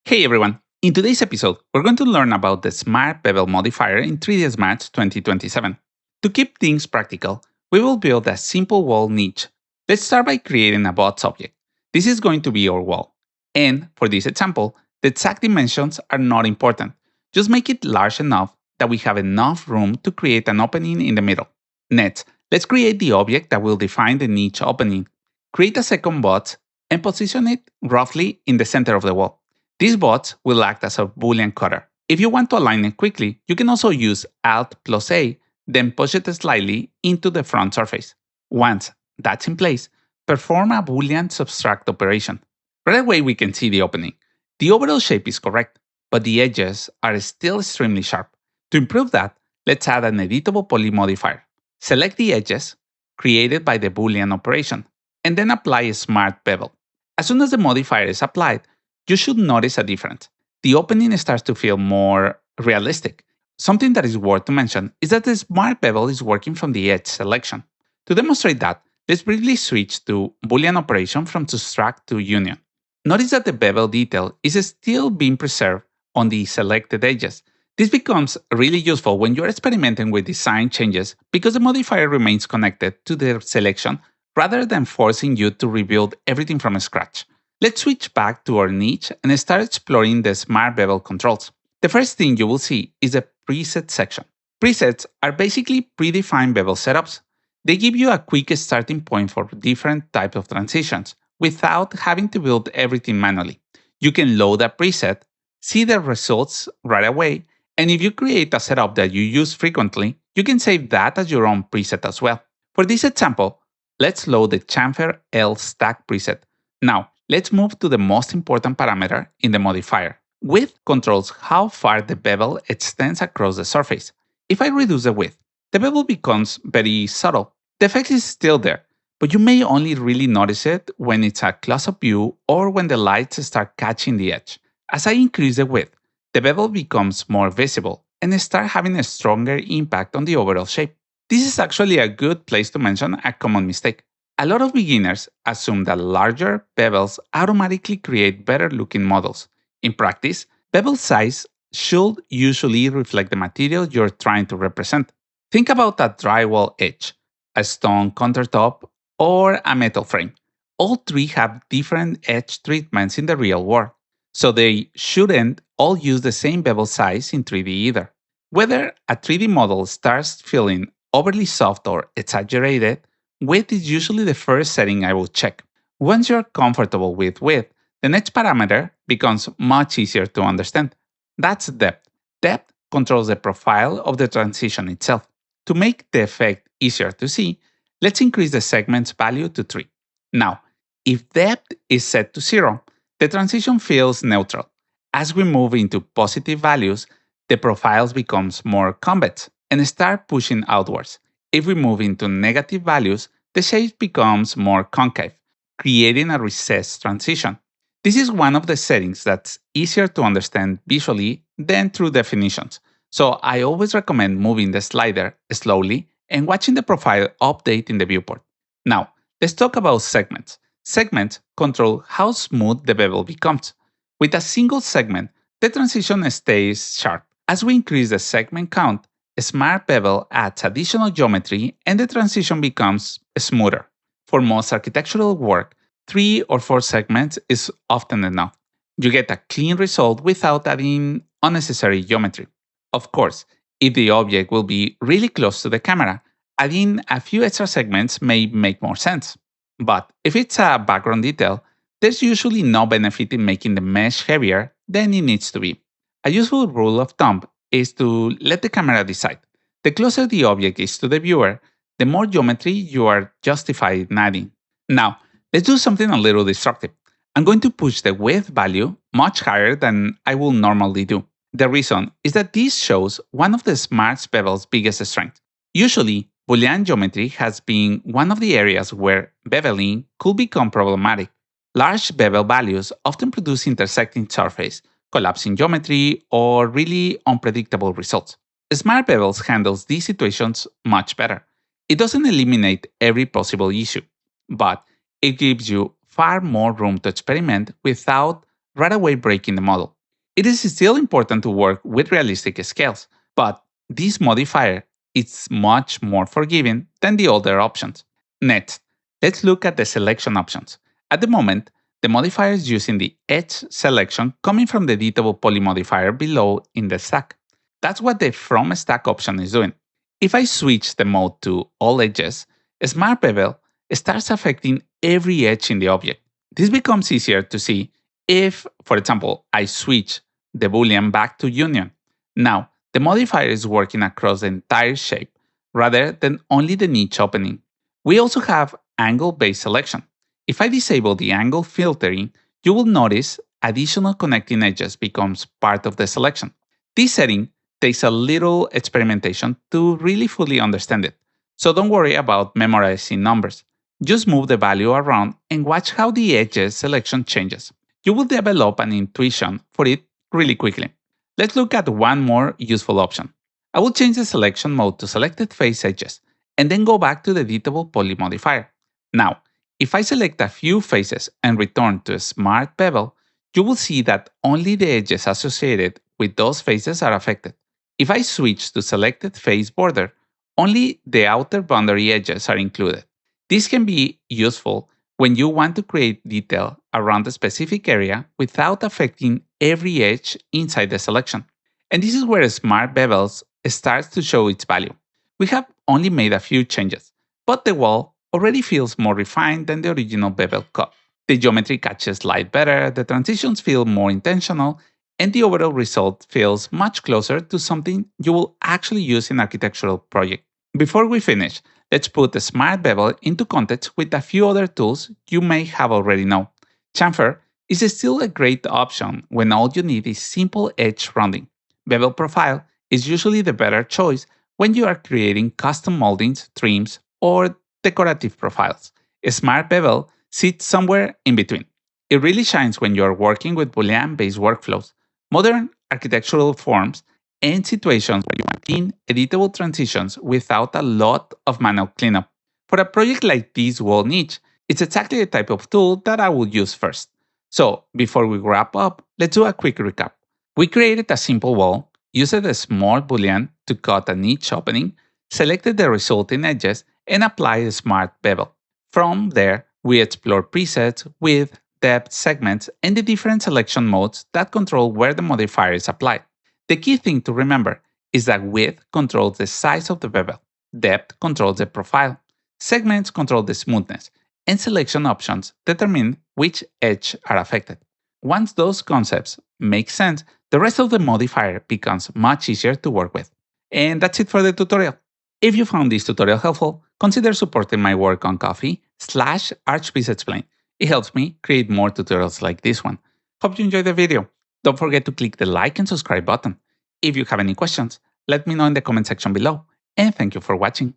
Hey everyone! In today's episode, we're going to learn about the Smart Bevel modifier in 3ds Max 2027. To keep things practical, we will build a simple wall niche. Let's start by creating a box object. This is going to be our wall. And for this example, the exact dimensions are not important. Just make it large enough that we have enough room to create an opening in the middle. Next, let's create the object that will define the niche opening. Create a second box and position it roughly in the center of the wall. This box will act as a Boolean cutter. If you want to align it quickly, you can also use Alt+A, then push it slightly into the front surface. Once that's in place, perform a Boolean subtract operation. Right away we can see the opening. The overall shape is correct, but the edges are still extremely sharp. To improve that, let's add an editable poly modifier. Select the edges created by the Boolean operation, and then apply a Smart Bevel. As soon as the modifier is applied, you should notice a difference. The opening starts to feel more realistic. Something that is worth to mention is that the Smart Bevel is working from the edge selection. To demonstrate that, let's briefly switch to Boolean operation from subtract to union. Notice that the bevel detail is still being preserved on the selected edges. This becomes really useful when you're experimenting with design changes because the modifier remains connected to the selection rather than forcing you to rebuild everything from scratch. Let's switch back to our niche and start exploring the Smart Bevel controls. The first thing you will see is the preset section. Presets are basically predefined bevel setups. They give you a quick starting point for different types of transitions without having to build everything manually. You can load a preset, see the results right away, and if you create a setup that you use frequently, you can save that as your own preset as well. For this example, let's load the Chamfer L stack preset. Now, let's move to the most important parameter in the modifier. Width controls how far the bevel extends across the surface. If I reduce the width, the bevel becomes very subtle. The effect is still there, but you may only really notice it when it's a close-up view or when the lights start catching the edge. As I increase the width, the bevel becomes more visible and start having a stronger impact on the overall shape. This is actually a good place to mention a common mistake. A lot of beginners assume that larger bevels automatically create better looking models. In practice, bevel size should usually reflect the material you're trying to represent. Think about a drywall edge, a stone countertop, or a metal frame. All three have different edge treatments in the real world, so they shouldn't all use the same bevel size in 3D either. Whether a 3D model starts feeling overly soft or exaggerated, width is usually the first setting I will check. Once you're comfortable with width, the next parameter becomes much easier to understand. That's depth. Depth controls the profile of the transition itself. To make the effect easier to see, let's increase the segment's value to 3. Now, if depth is set to 0, the transition feels neutral. As we move into positive values, the profiles becomes more convex and start pushing outwards. If we move into negative values, the shape becomes more concave, creating a recessed transition. This is one of the settings that's easier to understand visually than through definitions, so I always recommend moving the slider slowly and watching the profile update in the viewport. Now, let's talk about segments. Segments control how smooth the bevel becomes. With a single segment, the transition stays sharp. As we increase the segment count, Smart Bevel adds additional geometry and the transition becomes smoother. For most architectural work, 3 or 4 segments is often enough. You get a clean result without adding unnecessary geometry. Of course, if the object will be really close to the camera, adding a few extra segments may make more sense. But if it's a background detail, there's usually no benefit in making the mesh heavier than it needs to be. A useful rule of thumb is to let the camera decide. The closer the object is to the viewer, the more geometry you are justified in adding. Now, let's do something a little destructive. I'm going to push the width value much higher than I will normally do. The reason is that this shows one of the Smart Bevel's biggest strengths. Usually, Boolean geometry has been one of the areas where beveling could become problematic. Large bevel values often produce intersecting surface, collapsing geometry, or really unpredictable results. Smart Bevels handles these situations much better. It doesn't eliminate every possible issue, but it gives you far more room to experiment without right away breaking the model. It is still important to work with realistic scales, but this modifier is much more forgiving than the older options. Next, let's look at the selection options. At the moment, the modifier is using the edge selection coming from the editable poly modifier below in the stack. That's what the from stack option is doing. If I switch the mode to all edges, Smart Bevel starts affecting every edge in the object. This becomes easier to see if, for example, I switch the Boolean back to union. Now, the modifier is working across the entire shape rather than only the niche opening. We also have angle-based selection. If I disable the angle filtering, you will notice additional connecting edges becomes part of the selection. This setting takes a little experimentation to really fully understand it, so don't worry about memorizing numbers. Just move the value around and watch how the edges selection changes. You will develop an intuition for it really quickly. Let's look at one more useful option. I will change the selection mode to selected face edges and then go back to the editable poly modifier. Now, if I select a few faces and return to Smart Bevel, you will see that only the edges associated with those faces are affected. If I switch to selected face border, only the outer boundary edges are included. This can be useful when you want to create detail around a specific area without affecting every edge inside the selection. And this is where Smart Bevels starts to show its value. We have only made a few changes, but the wall already feels more refined than the original bevel cut. The geometry catches light better, the transitions feel more intentional, and the overall result feels much closer to something you will actually use in architectural project. Before we finish, let's put the Smart Bevel into context with a few other tools you may have already known. Chamfer is still a great option when all you need is simple edge rounding. Bevel Profile is usually the better choice when you are creating custom moldings, trims, or decorative profiles. Smart Bevel sits somewhere in between. It really shines when you are working with Boolean-based workflows, modern architectural forms, and situations where you maintain editable transitions without a lot of manual cleanup. For a project like this wall niche, it's exactly the type of tool that I would use first. So, before we wrap up, let's do a quick recap. We created a simple wall, used a small boolean to cut a niche opening, selected the resulting edges, and applied a Smart Bevel. From there, we explored presets, width, depth, segments, and the different selection modes that control where the modifier is applied. The key thing to remember is that width controls the size of the bevel, depth controls the profile, segments control the smoothness, and selection options determine which edge are affected. Once those concepts make sense, the rest of the modifier becomes much easier to work with. And that's it for the tutorial. If you found this tutorial helpful, consider supporting my work on Ko-fi/Archviz Explain. It helps me create more tutorials like this one. Hope you enjoyed the video. Don't forget to click the like and subscribe button. If you have any questions, let me know in the comment section below. And thank you for watching.